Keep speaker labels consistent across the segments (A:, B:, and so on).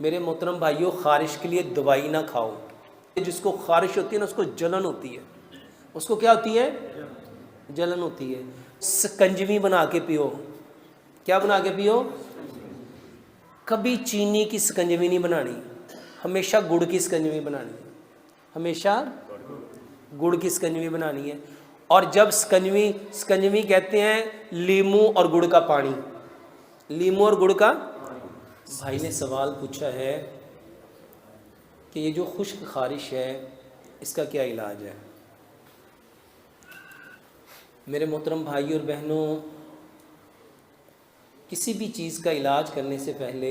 A: میرے محترم بھائیوں، خارش کے لیے دوائی نہ کھاؤ۔ جس کو خارش ہوتی ہے نا، اس کو جلن ہوتی ہے۔ اس کو کیا ہوتی ہے؟ جلن ہوتی ہے۔ سکنجوی بنا کے پیو۔ کیا بنا کے پیو؟ کبھی چینی کی سکنجوی نہیں بنانی، ہمیشہ گڑ کی سکنجوی بنانی ہے، ہمیشہ گڑ کی سکنجوی بنانی ہے۔ اور جب سکنجوی کہتے ہیں لیمو اور گڑ کا پانی، لیمو اور گڑ کا۔ بھائی نے سوال پوچھا ہے کہ یہ جو خشک خارش ہے اس کا کیا علاج ہے؟ میرے محترم بھائی اور بہنوں، کسی بھی چیز کا علاج کرنے سے پہلے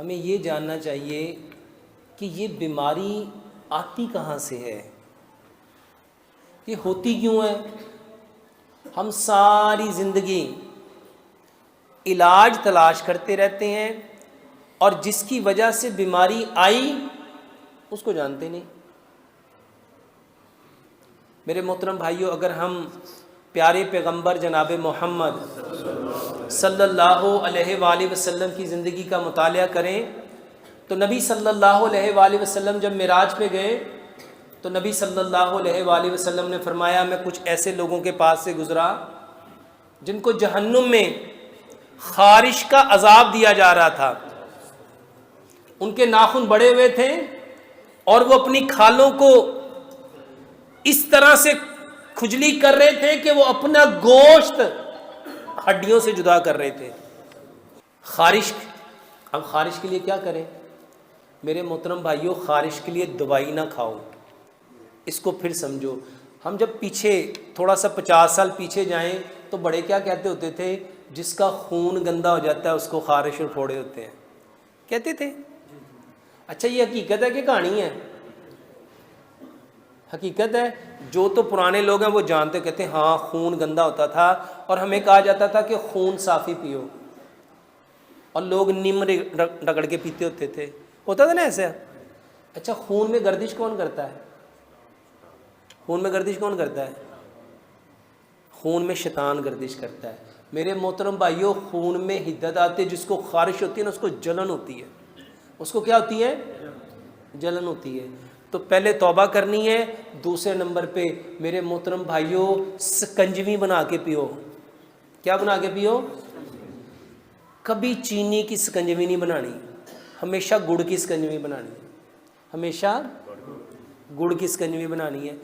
A: ہمیں یہ جاننا چاہیے کہ یہ بیماری آتی کہاں سے ہے، یہ ہوتی کیوں ہے۔ ہم ساری زندگی علاج تلاش کرتے رہتے ہیں اور جس کی وجہ سے بیماری آئی اس کو جانتے نہیں۔ میرے محترم بھائیوں، اگر ہم پیارے پیغمبر جناب محمد صلی اللہ علیہ وآلہ وسلم کی زندگی کا مطالعہ کریں تو نبی صلی اللہ علیہ وآلہ وسلم جب معراج پہ گئے تو نبی صلی اللہ علیہ وآلہ وسلم نے فرمایا، میں کچھ ایسے لوگوں کے پاس سے گزرا جن کو جہنم میں خارش کا عذاب دیا جا رہا تھا۔ ان کے ناخن بڑے ہوئے تھے اور وہ اپنی کھالوں کو اس طرح سے کھجلی کر رہے تھے کہ وہ اپنا گوشت ہڈیوں سے جدا کر رہے تھے۔ خارش، اب خارش کے لیے کیا کریں؟ میرے محترم بھائیوں، خارش کے لیے دوائی نہ کھاؤ، اس کو پھر سمجھو۔ ہم جب پیچھے تھوڑا سا 50 سال پیچھے جائیں تو بڑے کیا کہتے ہوتے تھے؟ جس کا خون گندا ہو جاتا ہے اس کو خارش اور پھوڑے ہوتے ہیں، کہتے تھے۔ اچھا، یہ حقیقت ہے کہ کہانی ہے؟ حقیقت ہے۔ جو تو پرانے لوگ ہیں وہ جانتے، کہتے ہیں ہاں خون گندا ہوتا تھا اور ہمیں کہا جاتا تھا کہ خون صافی پیو، اور لوگ نیم رگڑ کے پیتے ہوتے تھے، ہوتا تھا نا ایسا۔ اچھا، خون میں گردش کون کرتا ہے؟ خون میں گردش کون کرتا ہے؟ خون میں شیطان گردش کرتا ہے۔ میرے محترم بھائیوں، خون میں حدت آتی ہے، جس کو خارش ہوتی ہے نا اس کو جلن ہوتی ہے۔ اس کو کیا ہوتی ہے؟ جلن ہوتی ہے۔ تو پہلے توبہ کرنی ہے، دوسرے نمبر پہ میرے محترم بھائیوں سکنجوی بنا کے پیو۔ کیا بنا کے پیو؟ کبھی چینی کی سکنجوی نہیں بنانی، ہمیشہ گڑ کی سکنجوی بنانی ہے، ہمیشہ گڑ کی سکنجوی بنانی ہے۔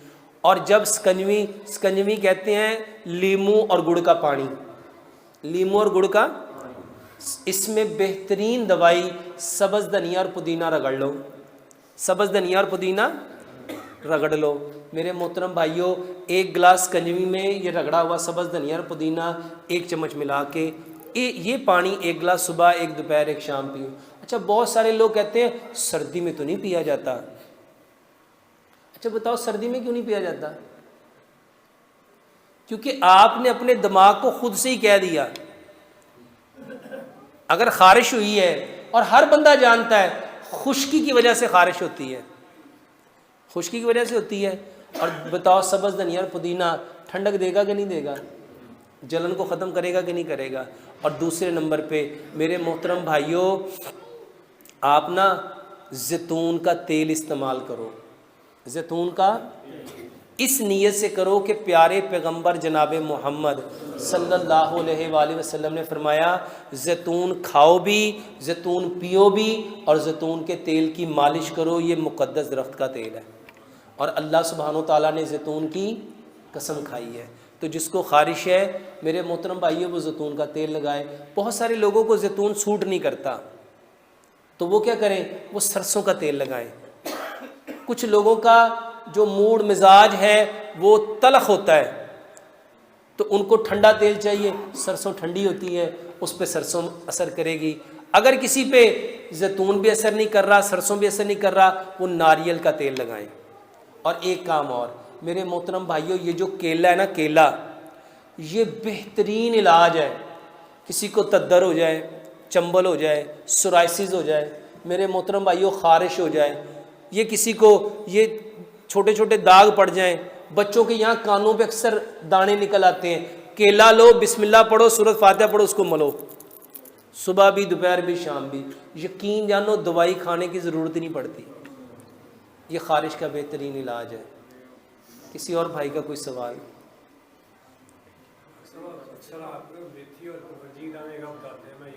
A: اور جب سکنجوی کہتے ہیں لیمو اور گڑ کا پانی، لیمو اور گڑ کا، اس میں بہترین دوائی سبز دھنیا اور پودینہ رگڑ لو، سبز دھنیا اور پودینہ رگڑ لو۔ میرے محترم بھائیوں، ایک گلاس سکنجوی میں یہ رگڑا ہوا سبز دھنیا اور پودینہ 1 چمچ ملا کے یہ پانی 1 گلاس صبح، 1 دوپہر، 1 شام پیو۔ اچھا، بہت سارے لوگ کہتے ہیں سردی میں تو نہیں پیا جاتا۔ اچھا بتاؤ، سردی میں کیوں نہیں پیا جاتا؟ کیونکہ آپ نے اپنے دماغ کو خود سے ہی کہہ دیا۔ اگر خارش ہوئی ہے، اور ہر بندہ جانتا ہے خشکی کی وجہ سے خارش ہوتی ہے، خشکی کی وجہ سے ہوتی ہے، اور بتاؤ سبز دھنیا اور پودینہ ٹھنڈک دے گا کہ نہیں دے گا؟ جلن کو ختم کرے گا کہ نہیں کرے گا؟ اور دوسرے نمبر پہ میرے محترم بھائیوں، آپ نا زیتون کا تیل استعمال کرو، زیتون کا، اس نیت سے کرو کہ پیارے پیغمبر جناب محمد صلی اللہ علیہ وآلہ وسلم نے فرمایا زیتون کھاؤ بھی، زیتون پیو بھی، اور زیتون کے تیل کی مالش کرو، یہ مقدس درخت کا تیل ہے، اور اللہ سبحانہ و تعالیٰ نے زیتون کی قسم کھائی ہے۔ تو جس کو خارش ہے میرے محترم بھائیوں وہ زیتون کا تیل لگائے۔ بہت سارے لوگوں کو زیتون سوٹ نہیں کرتا تو وہ کیا کریں؟ وہ سرسوں کا تیل لگائیں۔ کچھ لوگوں کا جو موڈ مزاج ہے وہ تلخ ہوتا ہے تو ان کو ٹھنڈا تیل چاہیے، سرسوں ٹھنڈی ہوتی ہے، اس پہ سرسوں اثر کرے گی۔ اگر کسی پہ زیتون بھی اثر نہیں کر رہا، سرسوں بھی اثر نہیں کر رہا، وہ ناریل کا تیل لگائیں۔ اور ایک کام اور میرے محترم بھائیوں، یہ جو کیلا ہے نا، کیلا یہ بہترین علاج ہے۔ کسی کو تدر ہو جائے، چنبل ہو جائے، سورائسس ہو جائے، میرے محترم بھائیوں خارش ہو جائے، یہ کسی کو یہ چھوٹے چھوٹے داغ پڑ جائیں، بچوں کے یہاں کانوں پہ اکثر دانے نکل آتے ہیں، کیلا لو، بسم اللہ پڑھو، سورۃ فاتحہ پڑھو، اس کو ملو، صبح بھی دوپہر بھی شام بھی. یقین جانو دوائی کھانے کی ضرورت ہی نہیں پڑتی. یہ خارش کا بہترین علاج ہے. کسی اور بھائی کا کوئی سوال؟
B: اکثر آپ میتھی اور کبجی دانے کا بتاتے ہیں. میں